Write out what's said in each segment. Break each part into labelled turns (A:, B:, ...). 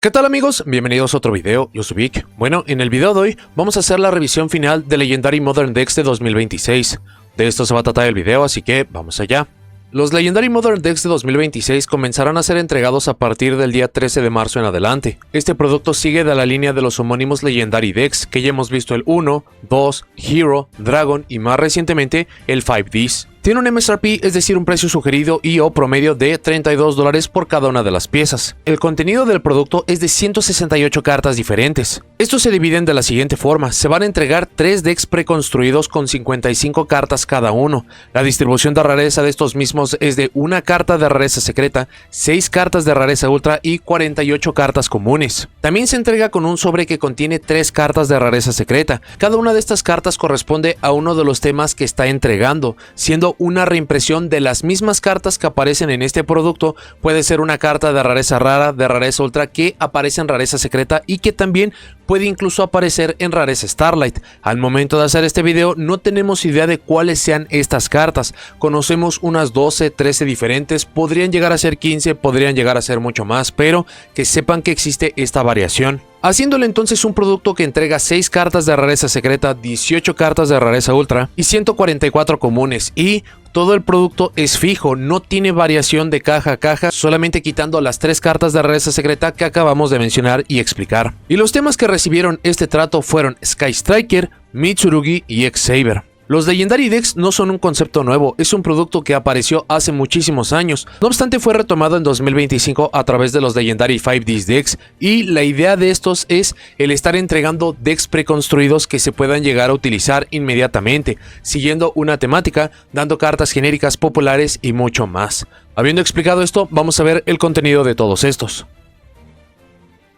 A: ¿Qué tal amigos? Bienvenidos a otro video, yo soy Vic. Bueno, en el video de hoy vamos a hacer la revisión final de Legendary Modern Decks de 2026. De esto se va a tratar el video, así que vamos allá. Los Legendary Modern Decks de 2026 comenzarán a ser entregados a partir del día 13 de marzo en adelante. Este producto sigue de la línea de los homónimos Legendary Decks, que ya hemos visto el 1, 2, Hero, Dragon y más recientemente el 5Ds. Tiene un MSRP, es decir, un precio sugerido y o promedio de $32 por cada una de las piezas. El contenido del producto es de 168 cartas diferentes. Estos se dividen de la siguiente forma: se van a entregar 3 decks preconstruidos con 55 cartas cada uno. La distribución de rareza de estos mismos es de una carta de rareza secreta, 6 cartas de rareza ultra y 48 cartas comunes. También se entrega con un sobre que contiene 3 cartas de rareza secreta. Cada una de estas cartas corresponde a uno de los temas que está entregando, siendo una reimpresión de las mismas cartas que aparecen en este producto. Puede ser una carta de rareza rara, de rareza ultra que aparece en rareza secreta y que también puede incluso aparecer en rareza Starlight. Al momento de hacer este video no tenemos idea de cuáles sean estas cartas. Conocemos unas 12, 13 diferentes, podrían llegar a ser 15, podrían llegar a ser mucho más, pero que sepan que existe esta variación. Haciéndole entonces un producto que entrega 6 cartas de rareza secreta, 18 cartas de rareza ultra y 144 comunes, y todo el producto es fijo, no tiene variación de caja a caja, solamente quitando las 3 cartas de rareza secreta que acabamos de mencionar y explicar. Y los temas que recibieron este trato fueron Sky Striker, Mitsurugi y X-Saber. Los Legendary Decks no son un concepto nuevo, es un producto que apareció hace muchísimos años. No obstante, fue retomado en 2025 a través de los Legendary 5Ds Decks, y la idea de estos es el estar entregando decks preconstruidos que se puedan llegar a utilizar inmediatamente, siguiendo una temática, dando cartas genéricas populares y mucho más. Habiendo explicado esto, vamos a ver el contenido de todos estos.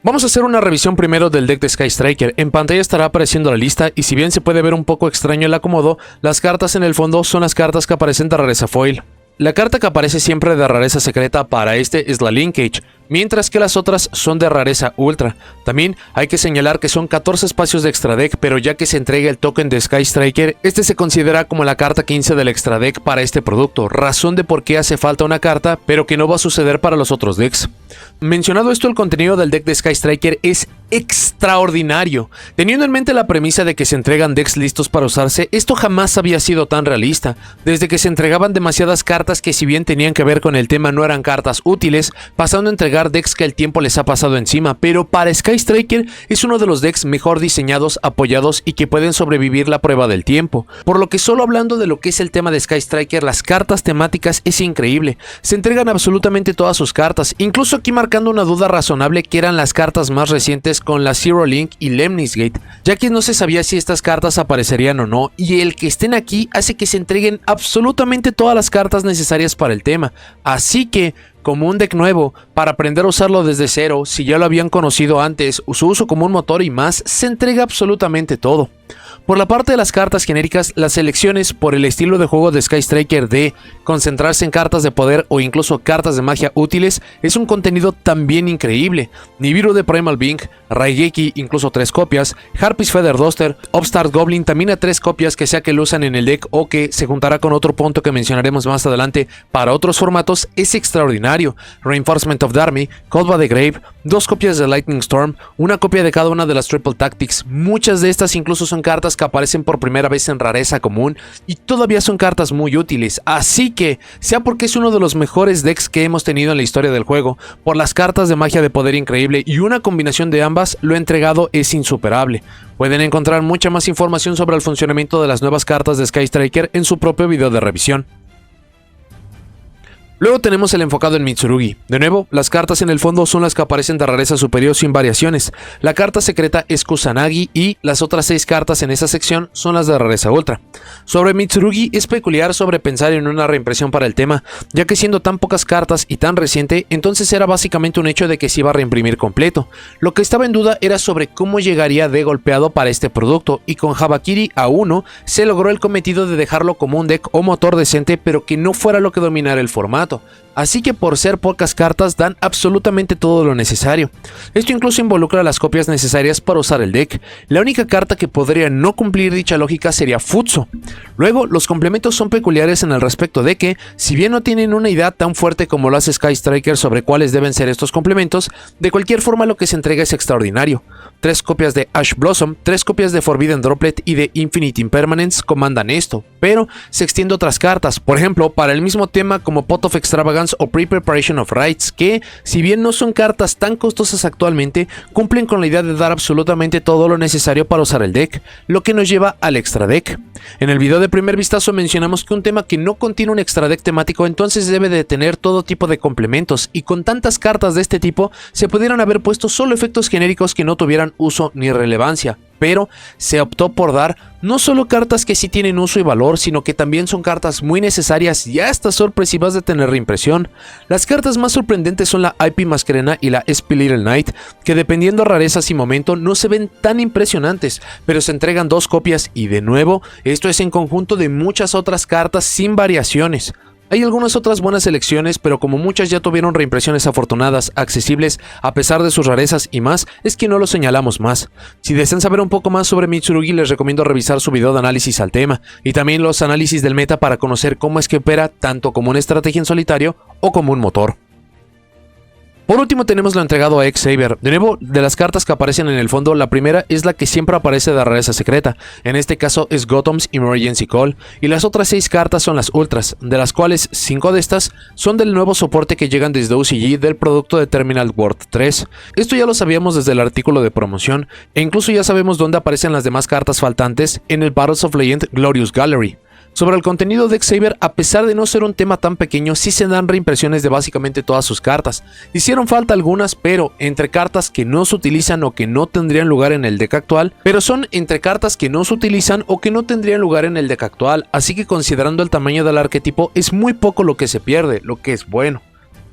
A: Vamos a hacer una revisión primero del deck de Sky Striker. En pantalla estará apareciendo la lista y si bien se puede ver un poco extraño el acomodo, las cartas en el fondo son las cartas que aparecen de rareza foil. La carta que aparece siempre de rareza secreta para este es la Linkage, mientras que las otras son de rareza ultra. También hay que señalar que son 14 espacios de extra deck, pero ya que se entrega el token de Sky Striker, este se considera como la carta 15 del extra deck para este producto, razón de por qué hace falta una carta, pero que no va a suceder para los otros decks. Mencionado esto, el contenido del deck de Sky Striker es extraordinario. Teniendo en mente la premisa de que se entregan decks listos para usarse, esto jamás había sido tan realista. Desde que se entregaban demasiadas cartas que, si bien tenían que ver con el tema, no eran cartas útiles, pasando a entregar decks que el tiempo les ha pasado encima, pero para Sky Striker es uno de los decks mejor diseñados, apoyados y que pueden sobrevivir la prueba del tiempo. Por lo que solo hablando de lo que es el tema de Sky Striker, las cartas temáticas es increíble. Se entregan absolutamente todas sus cartas, incluso aquí marcando una duda razonable que eran las cartas más recientes con la Zero Link y Lemnis Gate, ya que no se sabía si estas cartas aparecerían o no, y el que estén aquí hace que se entreguen absolutamente todas las cartas necesarias para el tema. Así que, como un deck nuevo, para aprender a usarlo desde cero, si ya lo habían conocido antes, su uso como un motor y más, se entrega absolutamente todo. Por la parte de las cartas genéricas, las elecciones por el estilo de juego de Sky Striker de concentrarse en cartas de poder o incluso cartas de magia útiles es un contenido también increíble. Nibiru de Primal Being, Raigeki incluso 3 copias, Harpy's Feather Duster, Upstart Goblin también a 3 copias, que sea que lo usan en el deck o que se juntará con otro punto que mencionaremos más adelante para otros formatos, es extraordinario. Reinforcement of the Army, Kodva the Grave, 2 copias de Lightning Storm, una copia de cada una de las Triple Tactics. Muchas de estas incluso son cartas que aparecen por primera vez en rareza común y todavía son cartas muy útiles, así que, sea porque es uno de los mejores decks que hemos tenido en la historia del juego, por las cartas de magia de poder increíble y una combinación de ambas, lo entregado es insuperable. Pueden encontrar mucha más información sobre el funcionamiento de las nuevas cartas de Sky Striker en su propio video de revisión. Luego tenemos el enfocado en Mitsurugi. De nuevo, las cartas en el fondo son las que aparecen de rareza superior sin variaciones. La carta secreta es Kusanagi y las otras 6 cartas en esa sección son las de rareza ultra. Sobre Mitsurugi es peculiar sobrepensar en una reimpresión para el tema, ya que siendo tan pocas cartas y tan reciente, entonces era básicamente un hecho de que se iba a reimprimir completo. Lo que estaba en duda era sobre cómo llegaría de golpeado para este producto, y con Habakiri a 1 se logró el cometido de dejarlo como un deck o motor decente, pero que no fuera lo que dominara el formato. así que por ser pocas cartas dan absolutamente todo lo necesario. Esto incluso involucra las copias necesarias para usar el deck. La única carta que podría no cumplir dicha lógica sería Futso. Luego, los complementos son peculiares en el respecto de que, si bien no tienen una idea tan fuerte como lo hace Sky Striker sobre cuáles deben ser estos complementos, de cualquier forma lo que se entrega es extraordinario. 3 copias de Ash Blossom, 3 copias de Forbidden Droplet y de Infinite Impermanence comandan esto, pero se extiende otras cartas, por ejemplo, para el mismo tema como Pot of Extravagance o Pre-Preparation of Rites, que, si bien no son cartas tan costosas actualmente, cumplen con la idea de dar absolutamente todo lo necesario para usar el deck, lo que nos lleva al extra deck. En el video de primer vistazo mencionamos que un tema que no contiene un extra deck temático entonces debe de tener todo tipo de complementos, y con tantas cartas de este tipo se pudieran haber puesto solo efectos genéricos que no tuvieran uso ni relevancia, pero se optó por dar no solo cartas que sí tienen uso y valor, sino que también son cartas muy necesarias y hasta sorpresivas de tener reimpresión. Las cartas más sorprendentes son la IP Masquerena y la SP Little Knight, que dependiendo rarezas y momento no se ven tan impresionantes, pero se entregan 2 copias y de nuevo, esto es en conjunto de muchas otras cartas sin variaciones. Hay algunas otras buenas selecciones, pero como muchas ya tuvieron reimpresiones afortunadas, accesibles, a pesar de sus rarezas y más, es que no lo señalamos más. Si desean saber un poco más sobre Mitsurugi, les recomiendo revisar su video de análisis al tema, y también los análisis del meta para conocer cómo es que opera tanto como una estrategia en solitario o como un motor. Por último tenemos lo entregado a X-Saber. De nuevo, de las cartas que aparecen en el fondo, la primera es la que siempre aparece de rareza secreta, en este caso es Gotham's Emergency Call, y las otras 6 cartas son las Ultras, de las cuales 5 de estas son del nuevo soporte que llegan desde UCG del producto de Terminal World 3. Esto ya lo sabíamos desde el artículo de promoción, e incluso ya sabemos dónde aparecen las demás cartas faltantes en el Battles of Legend Glorious Gallery. Sobre el contenido de X-Saber, a pesar de no ser un tema tan pequeño, sí se dan reimpresiones de básicamente todas sus cartas. Hicieron falta algunas, pero entre cartas que no se utilizan o que no tendrían lugar en el deck actual, así que considerando el tamaño del arquetipo, es muy poco lo que se pierde, lo que es bueno.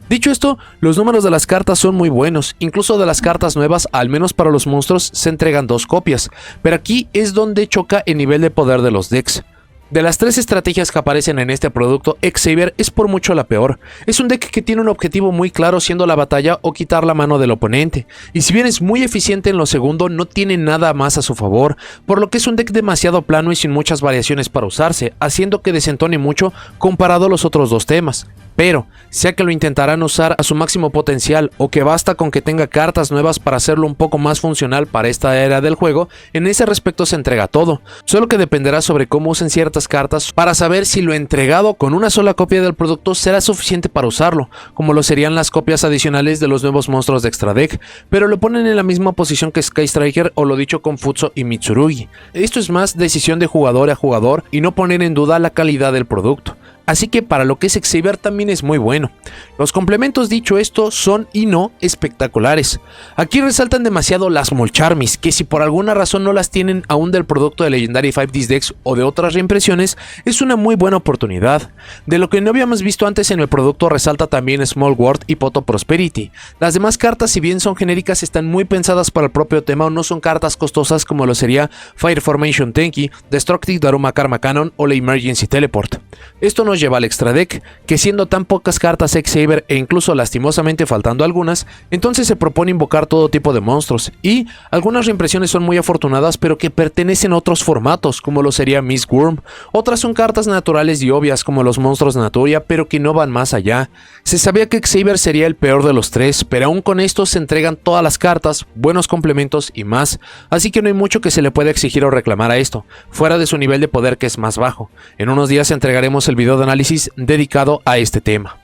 A: Dicho esto, los números de las cartas son muy buenos, incluso de las cartas nuevas, al menos para los monstruos, se entregan 2 copias, pero aquí es donde choca el nivel de poder de los decks. De las 3 estrategias que aparecen en este producto, X-Saber es por mucho la peor. Es un deck que tiene un objetivo muy claro, siendo la batalla o quitar la mano del oponente, y si bien es muy eficiente en lo segundo, no tiene nada más a su favor, por lo que es un deck demasiado plano y sin muchas variaciones para usarse, haciendo que desentone mucho comparado a los otros 2 temas. Pero, sea que lo intentarán usar a su máximo potencial o que basta con que tenga cartas nuevas para hacerlo un poco más funcional para esta era del juego, en ese respecto se entrega todo, solo que dependerá sobre cómo usen ciertas cartas para saber si lo entregado con una sola copia del producto será suficiente para usarlo, como lo serían las copias adicionales de los nuevos monstruos de Extra Deck, pero lo ponen en la misma posición que Sky Striker o lo dicho con Futso y Mitsurugi. Esto es más decisión de jugador a jugador y no poner en duda la calidad del producto. Así que para lo que es X-Saber también es muy bueno. Los complementos, dicho esto, son y no espectaculares. Aquí resaltan demasiado las Molcharmis, que si por alguna razón no las tienen aún del producto de Legendary 5 Decks o de otras reimpresiones, es una muy buena oportunidad. De lo que no habíamos visto antes en el producto resalta también Small World y Pot of Prosperity. Las demás cartas, si bien son genéricas, están muy pensadas para el propio tema o no son cartas costosas como lo sería Fire Formation Tenki, Destructive Daruma Karma Cannon o la Emergency Teleport. Esto nos lleva al extra deck, que siendo tan pocas cartas X-Saber e incluso lastimosamente faltando algunas, entonces se propone invocar todo tipo de monstruos, y algunas reimpresiones son muy afortunadas pero que pertenecen a otros formatos, como lo sería Miss Worm, otras son cartas naturales y obvias como los monstruos Naturia, pero que no van más allá. Se sabía que X-Saber sería el peor de los 3, pero aún con esto se entregan todas las cartas, buenos complementos y más, así que no hay mucho que se le pueda exigir o reclamar a esto, fuera de su nivel de poder que es más bajo. En unos días entregaremos el video de análisis dedicado a este tema.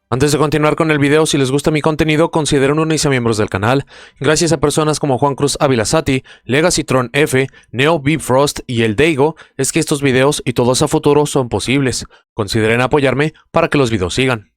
A: Antes de continuar con el video, si les gusta mi contenido, consideren unirse a miembros del canal. Gracias a personas como Juan Cruz Avilazati, Legacitron F, Neo Bifrost y El Deigo, es que estos videos y todos a futuro son posibles. Consideren apoyarme para que los videos sigan.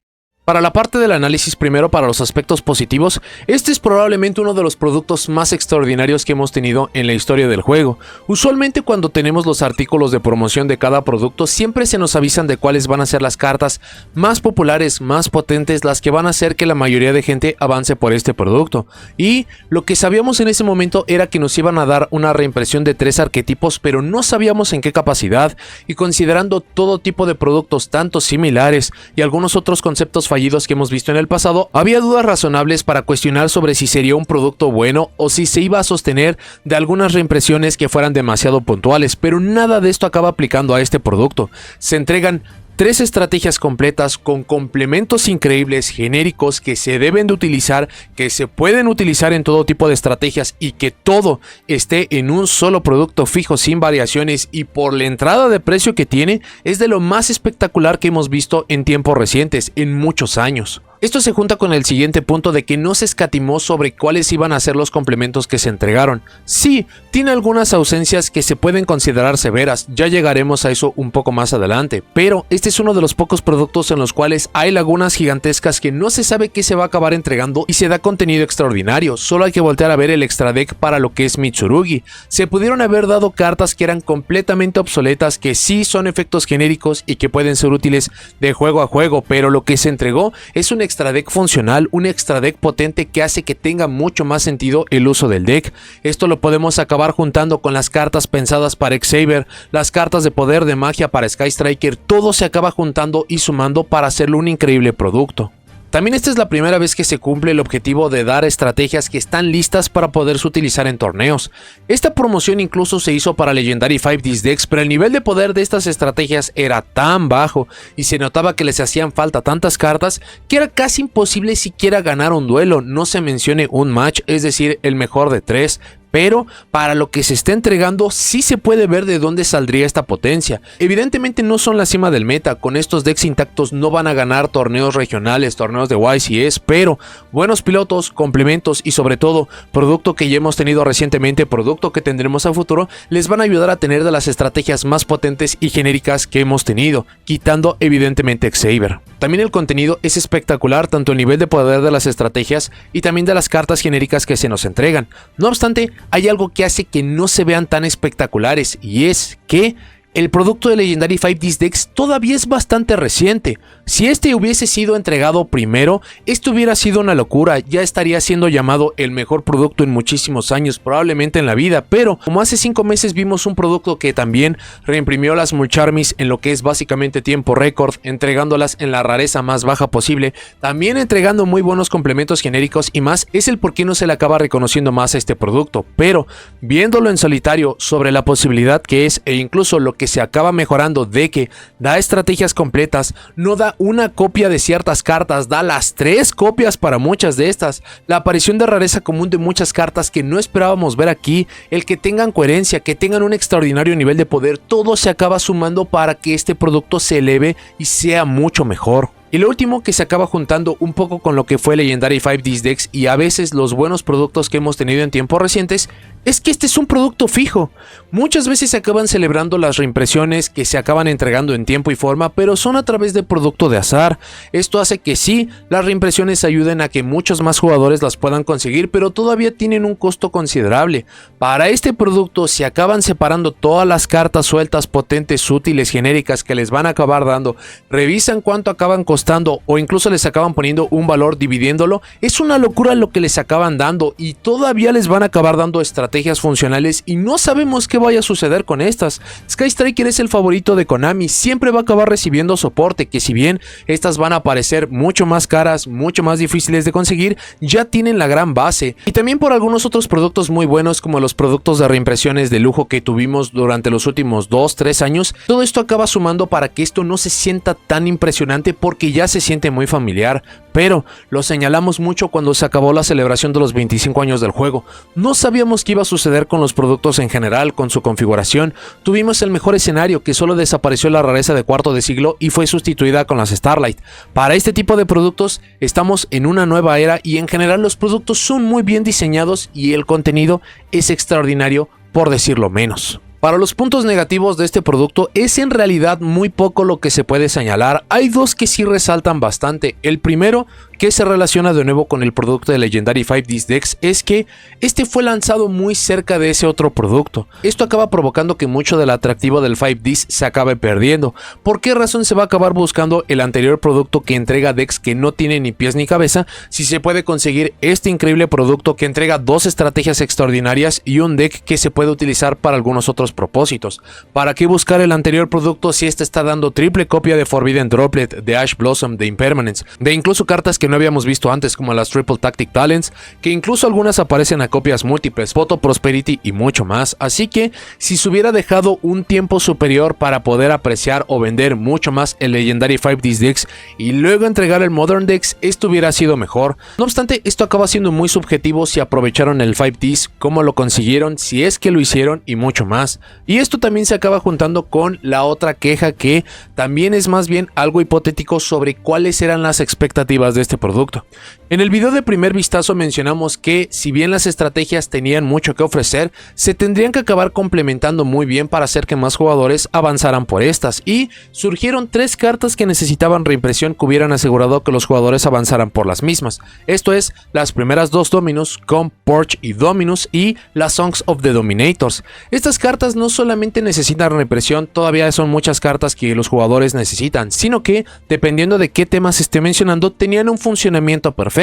A: Para la parte del análisis, primero para los aspectos positivos, este es probablemente uno de los productos más extraordinarios que hemos tenido en la historia del juego. Usualmente cuando tenemos los artículos de promoción de cada producto, siempre se nos avisan de cuáles van a ser las cartas más populares, más potentes, las que van a hacer que la mayoría de gente avance por este producto. Y lo que sabíamos en ese momento era que nos iban a dar una reimpresión de 3 arquetipos, pero no sabíamos en qué capacidad, y considerando todo tipo de productos tanto similares y algunos otros conceptos fallidos que hemos visto en el pasado, había dudas razonables para cuestionar sobre si sería un producto bueno o si se iba a sostener de algunas reimpresiones que fueran demasiado puntuales, pero nada de esto acaba aplicando a este producto. Se entregan 3 estrategias completas con complementos increíbles genéricos que se deben de utilizar, que se pueden utilizar en todo tipo de estrategias y que todo esté en un solo producto fijo sin variaciones, y por la entrada de precio que tiene es de lo más espectacular que hemos visto en tiempos recientes, en muchos años. Esto se junta con el siguiente punto de que no se escatimó sobre cuáles iban a ser los complementos que se entregaron. Sí, tiene algunas ausencias que se pueden considerar severas, ya llegaremos a eso un poco más adelante, pero este es uno de los pocos productos en los cuales hay lagunas gigantescas que no se sabe qué se va a acabar entregando y se da contenido extraordinario. Solo hay que voltear a ver el extra deck para lo que es Mitsurugi. Se pudieron haber dado cartas que eran completamente obsoletas, que sí son efectos genéricos y que pueden ser útiles de juego a juego, pero lo que se entregó es un extra deck funcional, un extra deck potente que hace que tenga mucho más sentido el uso del deck. Esto lo podemos acabar juntando con las cartas pensadas para X-Saber, las cartas de poder de magia para Sky Striker. Todo se acaba juntando y sumando para hacerlo un increíble producto. También esta es la primera vez que se cumple el objetivo de dar estrategias que están listas para poderse utilizar en torneos. Esta promoción incluso se hizo para Legendary 5 Decks, pero el nivel de poder de estas estrategias era tan bajo y se notaba que les hacían falta tantas cartas que era casi imposible siquiera ganar un duelo, no se mencione un match, es decir, el mejor de 3. Pero para lo que se está entregando sí se puede ver de dónde saldría esta potencia. Evidentemente no son la cima del meta, con estos decks intactos no van a ganar torneos regionales, torneos de YCS, pero buenos pilotos, complementos y sobre todo producto que ya hemos tenido recientemente, producto que tendremos a futuro, les van a ayudar a tener de las estrategias más potentes y genéricas que hemos tenido, quitando evidentemente X-Saber. También el contenido es espectacular, tanto el nivel de poder de las estrategias y también de las cartas genéricas que se nos entregan. No obstante, hay algo que hace que no se vean tan espectaculares, y es que el producto de Legendary 5 Decks todavía es bastante reciente. Si este hubiese sido entregado primero, esto hubiera sido una locura, ya estaría siendo llamado el mejor producto en muchísimos años, probablemente en la vida, pero como hace 5 meses vimos un producto que también reimprimió las Mulcharmis en lo que es básicamente tiempo récord, entregándolas en la rareza más baja posible, también entregando muy buenos complementos genéricos y más, es el por qué no se le acaba reconociendo más a este producto, pero viéndolo en solitario sobre la posibilidad que es e incluso lo que se acaba mejorando de que da estrategias completas, no da una copia de ciertas cartas, da las 3 copias para muchas de estas, la aparición de rareza común de muchas cartas que no esperábamos ver aquí, el que tengan coherencia, que tengan un extraordinario nivel de poder, todo se acaba sumando para que este producto se eleve y sea mucho mejor. Y lo último que se acaba juntando un poco con lo que fue Legendary 5 Decks y a veces los buenos productos que hemos tenido en tiempos recientes, es que este es un producto fijo. Muchas veces se acaban celebrando las reimpresiones que se acaban entregando en tiempo y forma, pero son a través de producto de azar. Esto hace que sí, las reimpresiones ayuden a que muchos más jugadores las puedan conseguir, pero todavía tienen un costo considerable. Para este producto se acaban separando todas las cartas sueltas, potentes, útiles, genéricas que les van a acabar dando. Revisan cuánto acaban costando o incluso les acaban poniendo un valor dividiéndolo. Es una locura lo que les acaban dando y todavía les van a acabar dando estrategias funcionales y no sabemos qué vaya a suceder con estas. Sky Striker es el favorito de Konami, siempre va a acabar recibiendo soporte, que si bien estas van a parecer mucho más caras, mucho más difíciles de conseguir, ya tienen la gran base. Y también por algunos otros productos muy buenos como los productos de reimpresiones de lujo que tuvimos durante los últimos 2-3 años, todo esto acaba sumando para que esto no se sienta tan impresionante porque ya se siente muy familiar. Pero lo señalamos mucho cuando se acabó la celebración de los 25 años del juego. No sabíamos qué iba a suceder con los productos en general, con su configuración. Tuvimos el mejor escenario, que solo desapareció la rareza de cuarto de siglo y fue sustituida con las Starlight. Para este tipo de productos estamos en una nueva era y en general los productos son muy bien diseñados y el contenido es extraordinario, por decirlo menos. Para los puntos negativos de este producto es en realidad muy poco lo que se puede señalar. Hay dos que sí resaltan bastante. El primero, que se relaciona de nuevo con el producto de Legendary 5Ds Dex es que este fue lanzado muy cerca de ese otro producto. Esto acaba provocando que mucho del atractivo del 5Ds se acabe perdiendo. ¿Por qué razón se va a acabar buscando el anterior producto que entrega decks que no tiene ni pies ni cabeza si se puede conseguir este increíble producto que entrega dos estrategias extraordinarias y un deck que se puede utilizar para algunos otros propósitos? ¿Para qué buscar el anterior producto si este está dando triple copia de Forbidden Droplet, de Ash Blossom, de Impermanence, de incluso cartas que no habíamos visto antes como las Triple Tactic Talents, que incluso algunas aparecen a copias múltiples, Photo Prosperity y mucho más? Así que si se hubiera dejado un tiempo superior para poder apreciar o vender mucho más el Legendary 5Ds Dex y luego entregar el Modern Dex, esto hubiera sido mejor. No obstante, esto acaba siendo muy subjetivo si aprovecharon el 5Ds, cómo lo consiguieron, si es que lo hicieron y mucho más. Y esto también se acaba juntando con la otra queja que también es más bien algo hipotético sobre cuáles eran las expectativas de este producto. En el video de primer vistazo mencionamos que si bien las estrategias tenían mucho que ofrecer, se tendrían que acabar complementando muy bien para hacer que más jugadores avanzaran por estas, y surgieron tres cartas que necesitaban reimpresión que hubieran asegurado que los jugadores avanzaran por las mismas. Esto es, las primeras dos Dominus, con Purge y Dominus, y las Songs of the Dominators. Estas cartas no solamente necesitan reimpresión, todavía son muchas cartas que los jugadores necesitan, sino que, dependiendo de qué temas se esté mencionando, tenían un funcionamiento perfecto.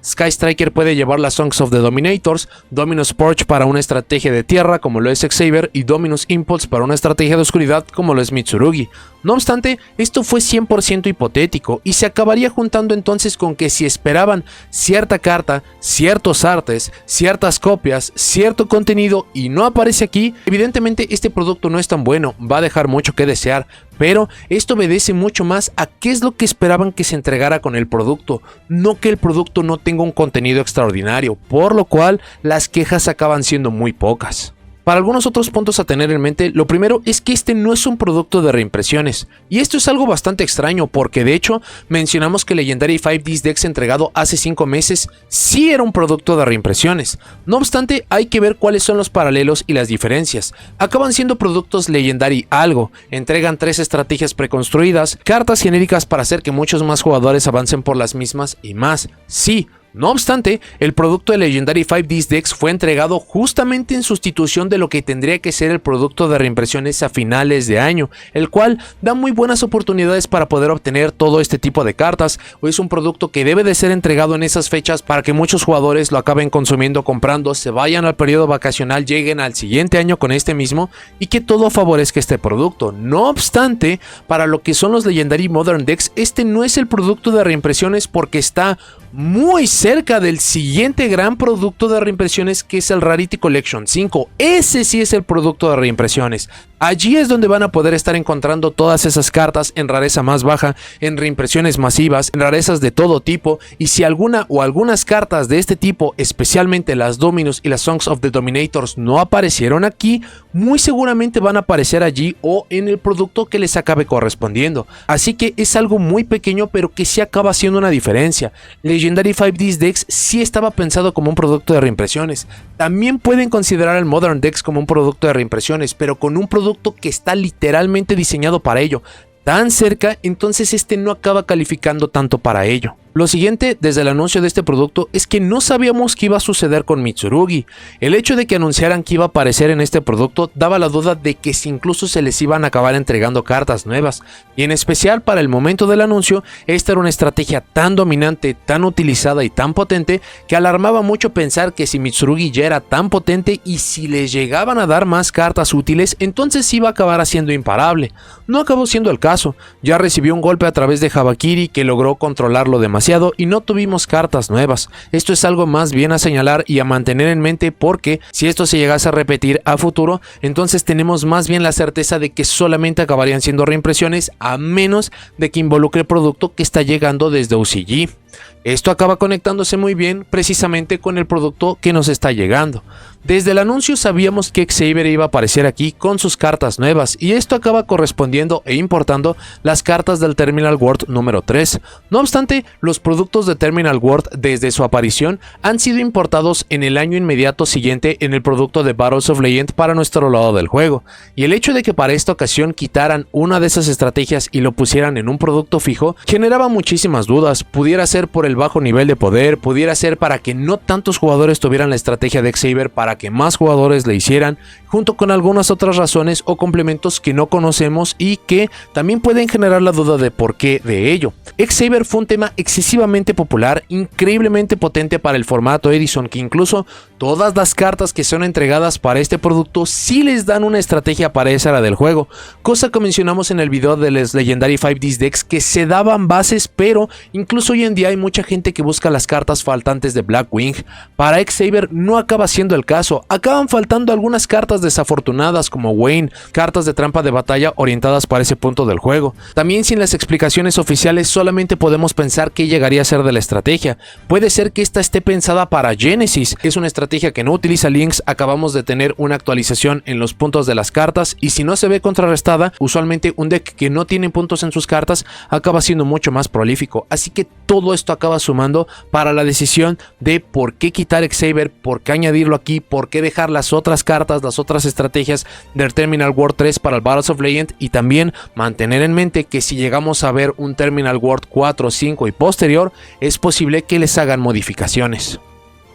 A: Sky Striker puede llevar las Songs of the Dominators, Dominus Purge para una estrategia de tierra como lo es Xavier y Dominus Impulse para una estrategia de oscuridad como lo es Mitsurugi. No obstante, esto fue 100% hipotético y se acabaría juntando entonces con que si esperaban cierta carta, ciertos artes, ciertas copias, cierto contenido y no aparece aquí, evidentemente este producto no es tan bueno, va a dejar mucho que desear. Pero esto obedece mucho más a qué es lo que esperaban que se entregara con el producto, no que el producto no tenga un contenido extraordinario, por lo cual las quejas acaban siendo muy pocas. Para algunos otros puntos a tener en mente, lo primero es que este no es un producto de reimpresiones, y esto es algo bastante extraño porque de hecho mencionamos que Legendary 5Ds Dex entregado hace 5 meses sí era un producto de reimpresiones. No obstante, hay que ver cuáles son los paralelos y las diferencias. Acaban siendo productos Legendary algo, entregan 3 estrategias preconstruidas, cartas genéricas para hacer que muchos más jugadores avancen por las mismas y más. Sí. No obstante, el producto de Legendary 5Ds Dex fue entregado justamente en sustitución de lo que tendría que ser el producto de reimpresiones a finales de año, el cual da muy buenas oportunidades para poder obtener todo este tipo de cartas, o es un producto que debe de ser entregado en esas fechas para que muchos jugadores lo acaben consumiendo, comprando, se vayan al periodo vacacional, lleguen al siguiente año con este mismo y que todo favorezca este producto. No obstante, para lo que son los Legendary Modern Dex, este no es el producto de reimpresiones porque está muy cerca del siguiente gran producto de reimpresiones, que es el Rarity Collection 5. Ese sí es el producto de reimpresiones. Allí es donde van a poder estar encontrando todas esas cartas en rareza más baja, en reimpresiones masivas, en rarezas de todo tipo, y si alguna o algunas cartas de este tipo, especialmente las Dominus y las Songs of the Dominators, no aparecieron aquí, muy seguramente van a aparecer allí o en el producto que les acabe correspondiendo. Así que es algo muy pequeño pero que sí acaba haciendo una diferencia. Legendary 5Ds Dex sí estaba pensado como un producto de reimpresiones. También pueden considerar el Modern Dex como un producto de reimpresiones, pero con un producto que está literalmente diseñado para ello. Tan cerca, entonces este no acaba calificando tanto para ello. Lo siguiente desde el anuncio de este producto es que no sabíamos qué iba a suceder con Mitsurugi. El hecho de que anunciaran que iba a aparecer en este producto daba la duda de que si incluso se les iban a acabar entregando cartas nuevas, y en especial para el momento del anuncio, esta era una estrategia tan dominante, tan utilizada y tan potente que alarmaba mucho pensar que si Mitsurugi ya era tan potente y si les llegaban a dar más cartas útiles, entonces iba a acabar siendo imparable. No acabó siendo el caso, ya recibió un golpe a través de Habakiri que logró controlarlo demasiado y no tuvimos cartas nuevas. Esto es algo más bien a señalar y a mantener en mente porque si esto se llegase a repetir a futuro, entonces tenemos más bien la certeza de que solamente acabarían siendo reimpresiones a menos de que involucre el producto que está llegando desde OCG. Esto acaba conectándose muy bien precisamente con el producto que nos está llegando. Desde el anuncio sabíamos que X-Saber iba a aparecer aquí con sus cartas nuevas y esto acaba correspondiendo e importando las cartas del Terminal World número 3. No obstante, los productos de Terminal World desde su aparición han sido importados en el año inmediato siguiente en el producto de Battles of Legend para nuestro lado del juego, y el hecho de que para esta ocasión quitaran una de esas estrategias y lo pusieran en un producto fijo generaba muchísimas dudas. Pudiera ser por el bajo nivel de poder, pudiera ser para que no tantos jugadores tuvieran la estrategia de X-Saber para que más jugadores le hicieran, junto con algunas otras razones o complementos que no conocemos y que también pueden generar la duda de por qué de ello. X-Saber fue un tema excesivamente popular, increíblemente potente para el formato Edison, que incluso todas las cartas que son entregadas para este producto sí les dan una estrategia para esa área del juego, cosa que mencionamos en el video de los Legendary 5D decks, que se daban bases, pero incluso hoy en día hay mucha gente que busca las cartas faltantes de Blackwing. Para X-Saber no acaba siendo el caso, acaban faltando algunas cartas desafortunadas como Wayne, cartas de trampa de batalla orientadas para ese punto del juego. También sin las explicaciones oficiales solamente podemos pensar qué llegaría a ser de la estrategia. Puede ser que esta esté pensada para Genesis, es una estrategia que no utiliza links, acabamos de tener una actualización en los puntos de las cartas y si no se ve contrarrestada, usualmente un deck que no tiene puntos en sus cartas acaba siendo mucho más prolífico, así que todo esto acaba sumando para la decisión de por qué quitar X-Saber, por qué añadirlo aquí, por qué dejar las otras cartas, las otras estrategias del Terminal World 3 para el Battles of Legend, y también mantener en mente que si llegamos a ver un Terminal World 4, 5 y posterior, es posible que les hagan modificaciones.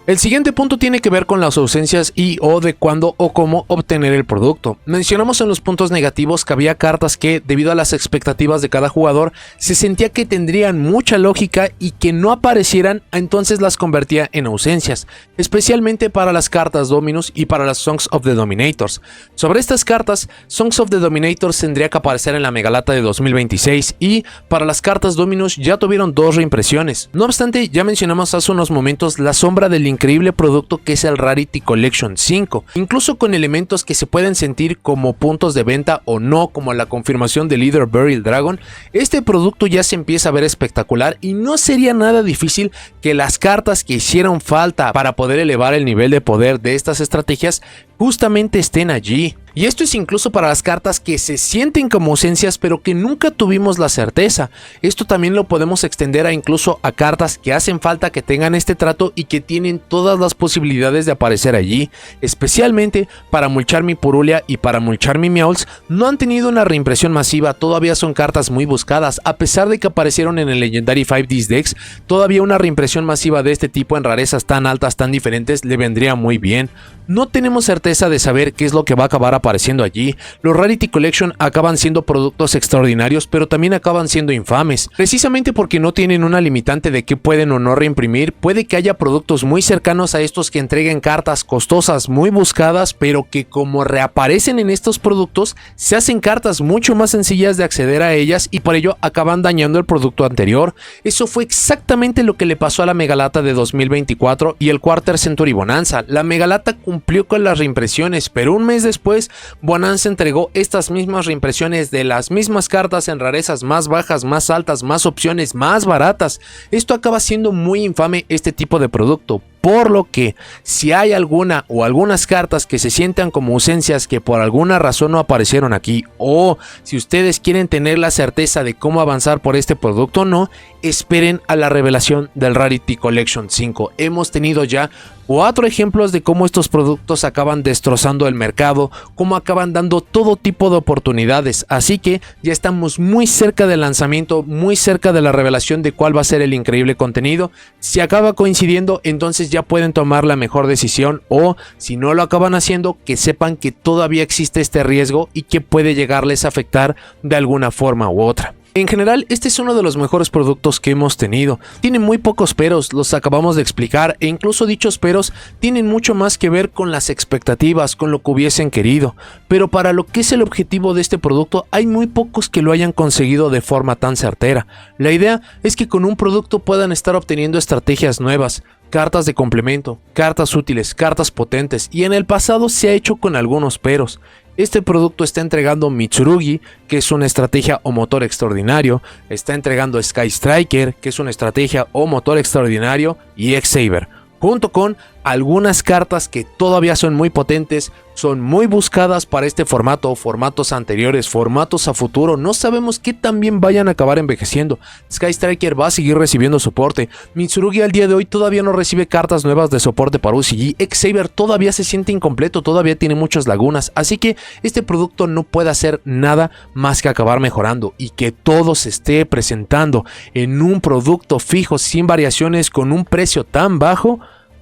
A: El siguiente punto tiene que ver con las ausencias y o de cuándo o cómo obtener el producto. Mencionamos en los puntos negativos que había cartas que, debido a las expectativas de cada jugador, se sentía que tendrían mucha lógica y que no aparecieran, entonces las convertía en ausencias, especialmente para las cartas Dominus y para las Songs of the Dominators. Sobre estas cartas, Songs of the Dominators tendría que aparecer en la Megalata de 2026 y para las cartas Dominus ya tuvieron dos reimpresiones. No obstante, ya mencionamos hace unos momentos la sombra del increíble producto que es el Rarity Collection 5, incluso con elementos que se pueden sentir como puntos de venta o no, como la confirmación de Leader Burial Dragon. Este producto ya se empieza a ver espectacular y no sería nada difícil que las cartas que hicieron falta para poder elevar el nivel de poder de estas estrategias justamente estén allí. Y esto es incluso para las cartas que se sienten como ausencias pero que nunca tuvimos la certeza. Esto también lo podemos extender a incluso a cartas que hacen falta que tengan este trato y que tienen todas las posibilidades de aparecer allí. Especialmente para Mulcharmy Purulia y para Mulcharmy Meowth no han tenido una reimpresión masiva, todavía son cartas muy buscadas. A pesar de que aparecieron en el Legendary 5D decks, todavía una reimpresión masiva de este tipo en rarezas tan altas, tan diferentes, le vendría muy bien. No tenemos certeza de saber qué es lo que va a acabar apareciendo allí. Los Rarity Collection acaban siendo productos extraordinarios, pero también acaban siendo infames. Precisamente porque no tienen una limitante de qué pueden o no reimprimir, puede que haya productos muy cercanos a estos que entreguen cartas costosas, muy buscadas, pero que como reaparecen en estos productos, se hacen cartas mucho más sencillas de acceder a ellas y por ello acaban dañando el producto anterior. Eso fue exactamente lo que le pasó a la Megalata de 2024 y el Quarter Century Bonanza. La Megalata cumplió con las reimpresiones, pero un mes después Bonanza entregó estas mismas reimpresiones de las mismas cartas en rarezas más bajas, más altas, más opciones, más baratas. Esto acaba siendo muy infame este tipo de producto. Por lo que, si hay alguna o algunas cartas que se sientan como ausencias que por alguna razón no aparecieron aquí, o si ustedes quieren tener la certeza de cómo avanzar por este producto o no, esperen a la revelación del Rarity Collection 5. Hemos tenido ya 4 ejemplos de cómo estos productos acaban destrozando el mercado, cómo acaban dando todo tipo de oportunidades, así que ya estamos muy cerca del lanzamiento, muy cerca de la revelación de cuál va a ser el increíble contenido. Si acaba coincidiendo, entonces ya pueden tomar la mejor decisión, o si no lo acaban haciendo, que sepan que todavía existe este riesgo y que puede llegarles a afectar de alguna forma u otra. En general, este es uno de los mejores productos que hemos tenido. Tiene muy pocos peros, los acabamos de explicar, e incluso dichos peros tienen mucho más que ver con las expectativas, con lo que hubiesen querido. Pero para lo que es el objetivo de este producto, hay muy pocos que lo hayan conseguido de forma tan certera. La idea es que con un producto puedan estar obteniendo estrategias nuevas, cartas de complemento, cartas útiles, cartas potentes, y en el pasado se ha hecho con algunos peros. Este producto está entregando Mitsurugi, que es una estrategia o motor extraordinario, está entregando Sky Striker, que es una estrategia o motor extraordinario, y X-Saber, junto con algunas cartas que todavía son muy potentes, son muy buscadas para este formato, formatos anteriores, formatos a futuro, no sabemos qué tan bien vayan a acabar envejeciendo. Sky Striker va a seguir recibiendo soporte, Mitsurugi al día de hoy todavía no recibe cartas nuevas de soporte para UCG, X-Saber todavía se siente incompleto, todavía tiene muchas lagunas, así que este producto no puede hacer nada más que acabar mejorando y que todo se esté presentando en un producto fijo sin variaciones con un precio tan bajo,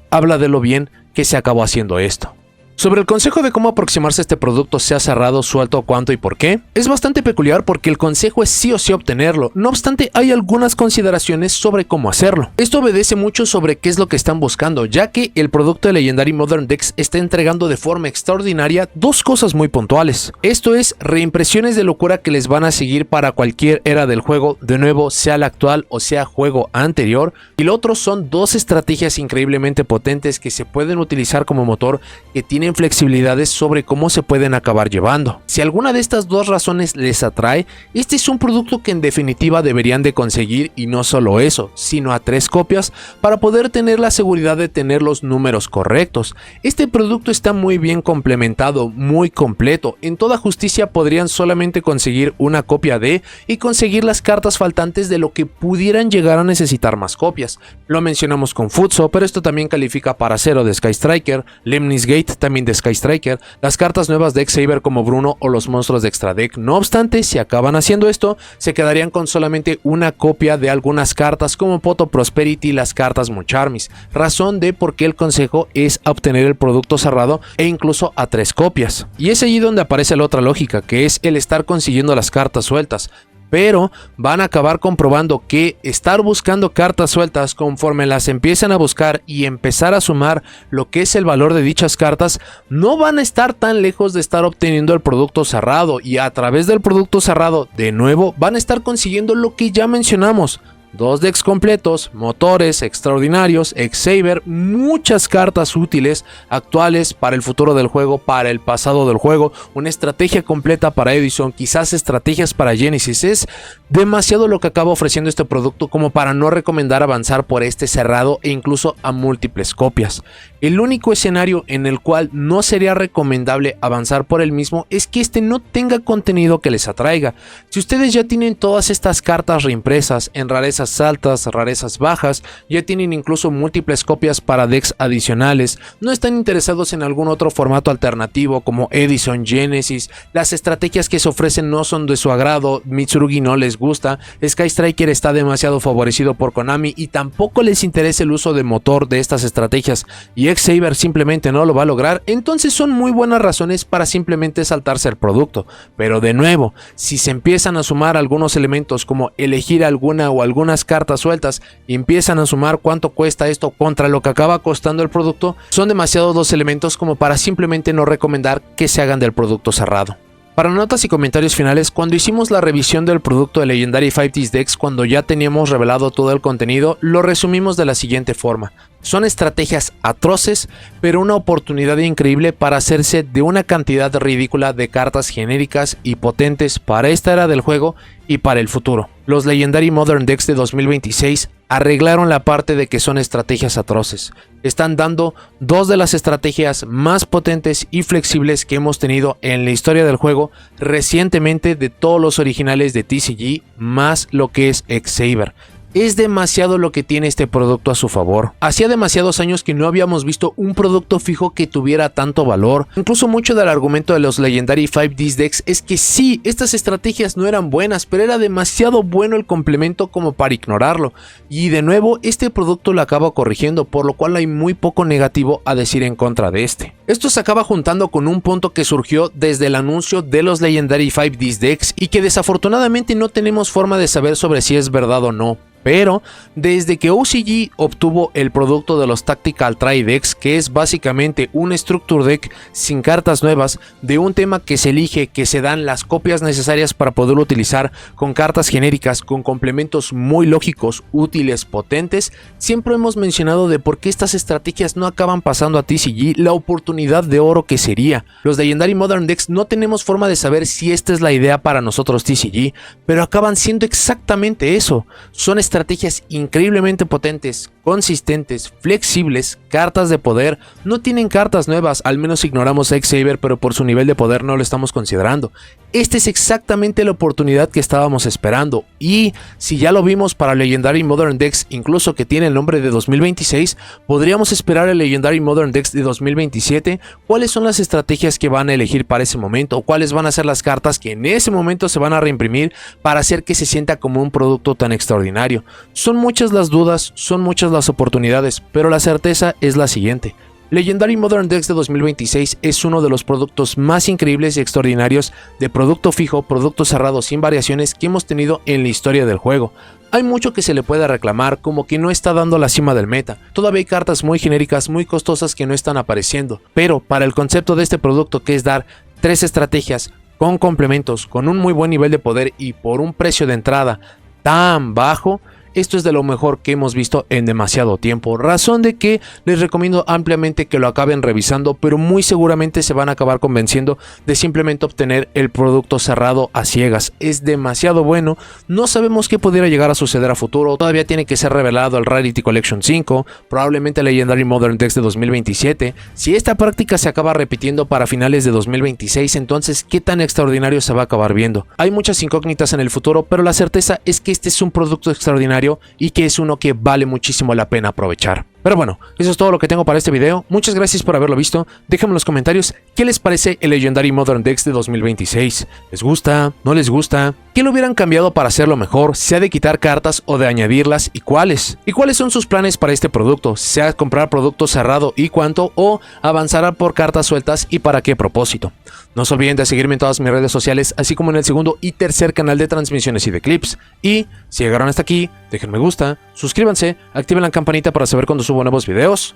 A: habla de lo bien que se acabó haciendo esto. Sobre el consejo de cómo aproximarse a este producto, sea cerrado, suelto, cuánto y por qué, es bastante peculiar porque el consejo es sí o sí obtenerlo, no obstante hay algunas consideraciones sobre cómo hacerlo. Esto obedece mucho sobre qué es lo que están buscando, ya que el producto de Legendary Modern Decks está entregando de forma extraordinaria dos cosas muy puntuales. Esto es reimpresiones de locura que les van a seguir para cualquier era del juego, de nuevo sea la actual o sea juego anterior, y lo otro son dos estrategias increíblemente potentes que se pueden utilizar como motor, que tienen flexibilidades sobre cómo se pueden acabar llevando. Si alguna de estas dos razones les atrae, este es un producto que en definitiva deberían de conseguir, y no solo eso, sino a 3 copias para poder tener la seguridad de tener los números correctos. Este producto está muy bien complementado, muy completo. En toda justicia podrían solamente conseguir una copia de y conseguir las cartas faltantes de lo que pudieran llegar a necesitar más copias. Lo mencionamos con Futso, pero esto también califica para Zero de Sky Striker, Lemnis Gate también de Sky Striker, las cartas nuevas de X-Saber como Bruno o los monstruos de Extra Deck. No obstante, si acaban haciendo esto, se quedarían con solamente una copia de algunas cartas como Poto Prosperity y las cartas Mucharmis, razón de por qué el consejo es obtener el producto cerrado e incluso a 3 copias. Y es allí donde aparece la otra lógica, que es el estar consiguiendo las cartas sueltas. Pero van a acabar comprobando que estar buscando cartas sueltas conforme las empiezan a buscar y empezar a sumar lo que es el valor de dichas cartas, no van a estar tan lejos de estar obteniendo el producto cerrado, y a través del producto cerrado de nuevo van a estar consiguiendo lo que ya mencionamos. 2 decks completos, motores extraordinarios, X-Saber, muchas cartas útiles, actuales para el futuro del juego, para el pasado del juego, una estrategia completa para Edison, quizás estrategias para Genesis. Es demasiado lo que acaba ofreciendo este producto como para no recomendar avanzar por este cerrado e incluso a múltiples copias. El único escenario en el cual no sería recomendable avanzar por el mismo es que este no tenga contenido que les atraiga. Si ustedes ya tienen todas estas cartas reimpresas en rarezas altas, rarezas bajas, ya tienen incluso múltiples copias para decks adicionales, no están interesados en algún otro formato alternativo como Edison, Genesis, las estrategias que se ofrecen no son de su agrado, Mitsurugi no les gusta, Sky Striker está demasiado favorecido por Konami y tampoco les interesa el uso de motor de estas estrategias, y X-Saber simplemente no lo va a lograr, entonces son muy buenas razones para simplemente saltarse el producto. Pero de nuevo, si se empiezan a sumar algunos elementos como elegir alguna o algunas cartas sueltas y empiezan a sumar cuánto cuesta esto contra lo que acaba costando el producto, son demasiados dos elementos como para simplemente no recomendar que se hagan del producto cerrado. Para notas y comentarios finales, cuando hicimos la revisión del producto de Legendary 5ds Decks, cuando ya teníamos revelado todo el contenido, lo resumimos de la siguiente forma. Son estrategias atroces, pero una oportunidad increíble para hacerse de una cantidad ridícula de cartas genéricas y potentes para esta era del juego y para el futuro. Los Legendary Modern Decks de 2026 arreglaron la parte de que son estrategias atroces. Están dando 2 de las estrategias más potentes y flexibles que hemos tenido en la historia del juego recientemente, de todos los originales de TCG, más lo que es X-Saber. Es demasiado lo que tiene este producto a su favor. Hacía demasiados años que no habíamos visto un producto fijo que tuviera tanto valor. Incluso mucho del argumento de los Legendary 5ds Decks es que sí, estas estrategias no eran buenas, pero era demasiado bueno el complemento como para ignorarlo. Y de nuevo, este producto lo acaba corrigiendo, por lo cual hay muy poco negativo a decir en contra de este. Esto se acaba juntando con un punto que surgió desde el anuncio de los Legendary 5ds Decks y que desafortunadamente no tenemos forma de saber sobre si es verdad o no. Pero desde que OCG obtuvo el producto de los Tactical Try Decks, que es básicamente un Structure Deck sin cartas nuevas, de un tema que se elige, que se dan las copias necesarias para poderlo utilizar con cartas genéricas, con complementos muy lógicos, útiles, potentes, siempre hemos mencionado de por qué estas estrategias no acaban pasando a TCG, la oportunidad oportunidad de oro que sería. Los Legendary Modern Decks no tenemos forma de saber si esta es la idea para nosotros TCG, pero acaban siendo exactamente eso. Son estrategias increíblemente potentes, consistentes, flexibles, cartas de poder. No tienen cartas nuevas, al menos ignoramos a X-Saber, pero por su nivel de poder no lo estamos considerando. Esta es exactamente la oportunidad que estábamos esperando, y si ya lo vimos para Legendary Modern Decks, incluso que tiene el nombre de 2026, podríamos esperar el Legendary Modern Decks de 2027. ¿Cuáles son las estrategias que van a elegir para ese momento? ¿Cuáles van a ser las cartas que en ese momento se van a reimprimir para hacer que se sienta como un producto tan extraordinario? Son muchas las dudas, son muchas las oportunidades, pero la certeza es la siguiente. Legendary Modern Decks de 2026 es uno de los productos más increíbles y extraordinarios de producto fijo, producto cerrado sin variaciones que hemos tenido en la historia del juego. Hay mucho que se le puede reclamar, como que no está dando la cima del meta. Todavía hay cartas muy genéricas, muy costosas que no están apareciendo, pero para el concepto de este producto, que es dar 3 estrategias con complementos, con un muy buen nivel de poder y por un precio de entrada tan bajo, esto es de lo mejor que hemos visto en demasiado tiempo, razón de que les recomiendo ampliamente que lo acaben revisando, pero muy seguramente se van a acabar convenciendo de simplemente obtener el producto cerrado a ciegas. Es demasiado bueno, no sabemos qué pudiera llegar a suceder a futuro, todavía tiene que ser revelado el Rarity Collection 5, probablemente Legendary Modern Decks de 2027, si esta práctica se acaba repitiendo para finales de 2026, entonces ¿qué tan extraordinario se va a acabar viendo? Hay muchas incógnitas en el futuro, pero la certeza es que este es un producto extraordinario y que es uno que vale muchísimo la pena aprovechar. Pero bueno, eso es todo lo que tengo para este video. Muchas gracias por haberlo visto. Déjenme en los comentarios qué les parece el Legendary Modern Decks de 2026. ¿Les gusta? ¿No les gusta? ¿Qué lo hubieran cambiado para hacerlo mejor? ¿Sea de quitar cartas o de añadirlas? ¿Y cuáles? ¿Y cuáles son sus planes para este producto? ¿Sea comprar producto cerrado y cuánto? ¿O avanzar por cartas sueltas y para qué propósito? No se olviden de seguirme en todas mis redes sociales, así como en el segundo y tercer canal de transmisiones y de clips. Y si llegaron hasta aquí, dejen me gusta, suscríbanse, activen la campanita para saber cuando subo nuevos videos.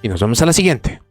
A: Y nos vemos a la siguiente.